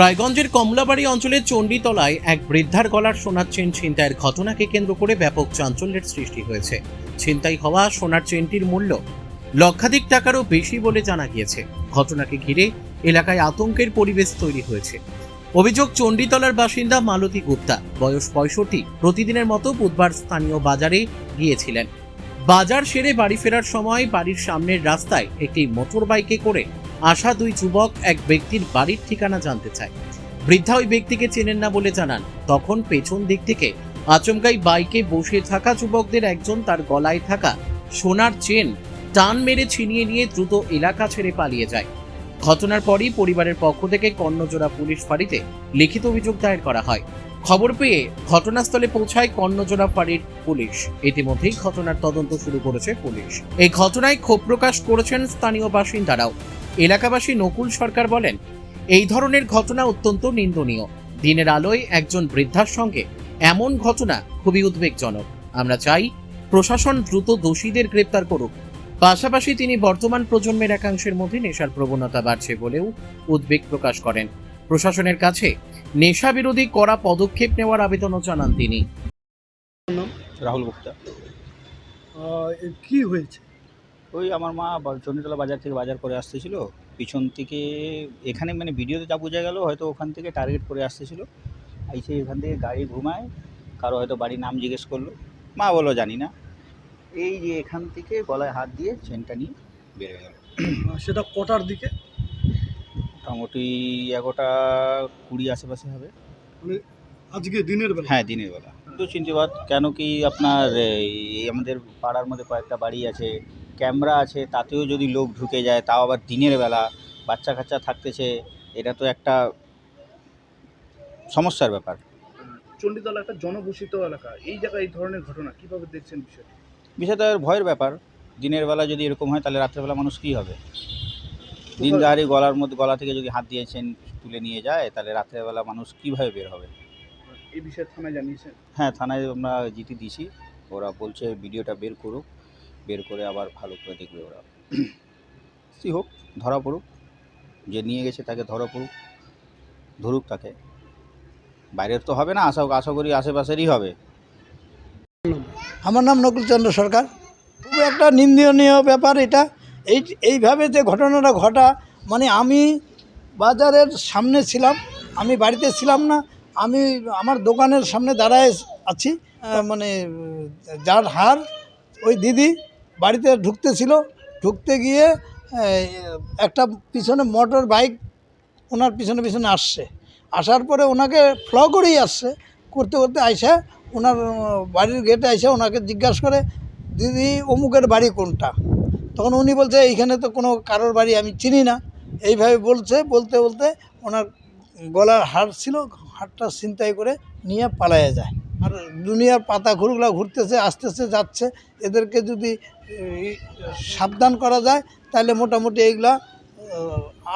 রায়গঞ্জের কমলাবাড়ি অঞ্চলের চণ্ডীতলায় এক বৃদ্ধার গলার সোনার চেন ছিনতাইয়ের ঘটনাকে কেন্দ্র করে ব্যাপক চাঞ্চল্যের সৃষ্টি হয়েছে। ছিনতাই হওয়া সোনার চেনটির মূল্য লক্ষাধিক টাকারও বেশি বলে জানা গিয়েছে। ঘটনাকে ঘিরে এলাকায় আতঙ্কের পরিবেশ তৈরি হয়েছে। অভিযোগ, চণ্ডীতলার বাসিন্দা মালতী গুপ্তা, বয়স 65, প্রতিদিনের মতো বুধবার স্থানীয় বাজারে গিয়েছিলেন। বাজার সেরে বাড়ি ফেরার সময় বাড়ির সামনের রাস্তায় একটি মোটর বাইকে করে আসা দুই যুবক এক ব্যক্তির বাড়ির ঠিকানা জানতে চায়। বৃদ্ধা ওই ব্যক্তিকে চেনেন না বলে জানান। তখন পেছন দিক থেকে আচমকাই বাইকে বসে থাকা যুবকদের একজন তার গলায় থাকা সোনার চেন টান মেরে ছিনিয়ে নিয়ে দ্রুত এলাকা ছেড়ে পালিয়ে যায়। ঘটনার পরই পরিবারের পক্ষ থেকে কর্ণজোড়া পুলিশ ফাঁড়িতে লিখিত অভিযোগ দায়ের করা হয়। খবর পেয়ে ঘটনাস্থলে পৌঁছায় কর্ণজোড়া ফাঁড়ির পুলিশ। ইতিমধ্যেই ঘটনার তদন্ত শুরু করেছে পুলিশ। এই ঘটনায় ক্ষোভ প্রকাশ করেছেন স্থানীয় বাসিন্দারাও। এলাকাবাসী নকুল সরকার বলেন, এই ধরনের ঘটনা অত্যন্ত নিন্দনীয়। দিনের আলোয় একজন বৃদ্ধার সঙ্গে এমন ঘটনা খুবই উদ্বেগজনক। আমরা চাই প্রশাসন দ্রুত দোষীদের গ্রেপ্তার করুক। পাশাপাশি তিনি বর্তমান প্রজন্মের একাংশের মধ্যে নেশার প্রবণতা বাড়ছে বলেও উদ্বেগ প্রকাশ করেন। প্রশাসনের কাছে নেশা বিরোধী কড়া পদক্ষেপ নেওয়ার আবেদনও জানান তিনি। রাহুল গুপ্তা। কি হয়েছে? ওই আমার মা চণ্ডীতলা বাজার থেকে বাজার করে আসতেছিল, পিছন থেকে এখানে মানে ভিডিওতে যা বোঝা গেল হয়তো ওখান থেকে টার্গেট করে আসতেছিল। এসে এখান থেকে গাড়ি ঘুমায়, কারো হয়তো বাড়ির নাম জিজ্ঞেস করলো, মা বললো জানি না। এই যে এখান থেকে গলায় হাত দিয়ে চেনটা নিয়ে বেরিয়ে গেল। সেটা কটার দিকে? মোটামুটি 11:20 আশেপাশে হবে। মানে আজকে দিনের বেলা? হ্যাঁ, দিনের বেলা। তো চিন্তাবাদ কেন কি আপনার এই আমাদের পাড়ার মধ্যে কয়েকটা বাড়ি আছে, ক্যামেরা আছে, তাতেও যদি লোক ঢুকে যায়, তাও আবার দিনের বেলা, বাচ্চা কাচ্চা থাকতেছে, এটা তো একটা সমস্যার ব্যাপার। চণ্ডীতলা একটা জনবসিত এলাকা, এই জায়গায় এই ধরনের ঘটনা কিভাবে দেখছেন বিষয়টা? বিষয়টা ভয়ের ব্যাপার। দিনের বেলা যদি এরকম হয় তাহলে রাত্রেবেলা মানুষ কী হবে? দিন দাঁড়িয়ে গলা থেকে যদি হাত দিয়েছেন তুলে নিয়ে যায়, তাহলে রাত্রেবেলা মানুষ কীভাবে বের হবে? এই বিষয়ে থানায় জানিয়েছেন? হ্যাঁ, থানায় আমরা জিটি দিছি। ওরা বলছে ভিডিওটা বের করুক, বের করে আবার ভালো করে দেখবে ওরা। কী হোক, ধরা পড়ুক, যে নিয়ে গেছে তাকে ধরুক তাকে। বাইরের তো হবে না, আশা করি আশেপাশেরই হবে। আমার নাম নকুলচন্দ্র সরকার। খুব একটা নিন্দনীয় ব্যাপার এটা। এইভাবে যে ঘটনাটা ঘটা, মানে আমি বাজারের সামনে ছিলাম, আমি বাড়িতে ছিলাম না, আমি আমার দোকানের সামনে দাঁড়ায় আছি। মানে যার হার ওই দিদি বাড়িতে ঢুকতে গিয়ে একটা পিছনে মোটর বাইক ওনার পিছনে আসার পরে ওনাকে ফলো করেই করতে আইসা ওনার বাড়ির গেটে আইসা ওনাকে জিজ্ঞাসা করে, দিদি অমুকের বাড়ি কোনটা? তখন উনি বলছে, এইখানে তো কোনো কারোর বাড়ি আমি চিনি না। এইভাবে বলতে ওনার গলার হার ছিল, হারটা ছিনতাই করে নিয়ে পালায়া যায়। আর দুনিয়ার পাতা ঘুরগুলা ঘুরতেছে, আসতেছে, যাচ্ছে। এদেরকে যদি সাবধান করা যায় তাহলে মোটামুটি এইগুলা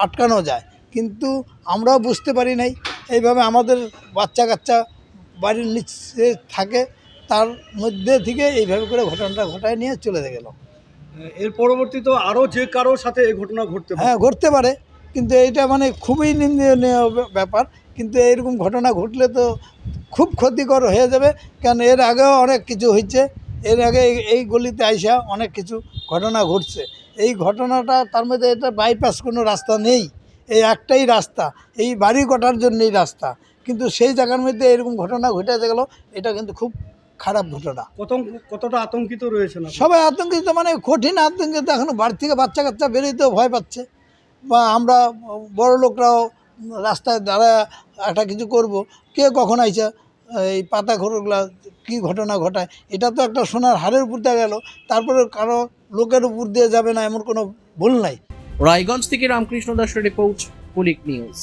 আটকানো যায়। কিন্তু আমরাও বুঝতে পারি নাই, এইভাবে আমাদের বাচ্চা কাচ্চা বাড়ির নিচে থাকে, তার মধ্যে থেকে এইভাবে করে ঘটনাটা ঘটায় নিয়ে চলে গেল। এর পরবর্তীতে আরও যে কারোর সাথে এই ঘটনা ঘটতে পারে? হ্যাঁ, ঘটতে পারে, কিন্তু এইটা মানে খুবই নিন্দনীয় ব্যাপার। কিন্তু এরকম ঘটনা ঘটলে তো খুব ক্ষতিকর হয়ে যাবে, কারণ এর আগেও অনেক কিছু হয়েছে। এর আগে এই গলিতে আইসা অনেক কিছু ঘটনা ঘটছে। এই ঘটনাটা তার মধ্যে এটা বাইপাস কোনো রাস্তা নেই, এই একটাই রাস্তা, এই বাড়ি কটার জন্যই রাস্তা, কিন্তু সেই জায়গার মধ্যে এরকম ঘটনা ঘটে গেল। এটা কিন্তু খুব খারাপ ঘটনা। কতটা আতঙ্কিত রয়েছে না সবাই? আতঙ্কিত মানে কঠিন আতঙ্কিত। এখনও বাড়ি থেকে বাচ্চা কাচ্চা বেরোতেও ভয় পাচ্ছে, বা আমরা বড় লোকরাও রাস্তায় দাঁড়ায় একটা কিছু করব, কে কখন আইসা এই পাতা খড়গুলা কী ঘটনা ঘটায়। এটা তো একটা সোনার হারের উপর দিয়ে গেল, তারপরে কারো লোকের উপর দিয়ে যাবে না, এমন কোনো ভুল নাই। রায়গঞ্জ থেকে রামকৃষ্ণ দাসের রিপোর্ট, পুলিশ নিউজ।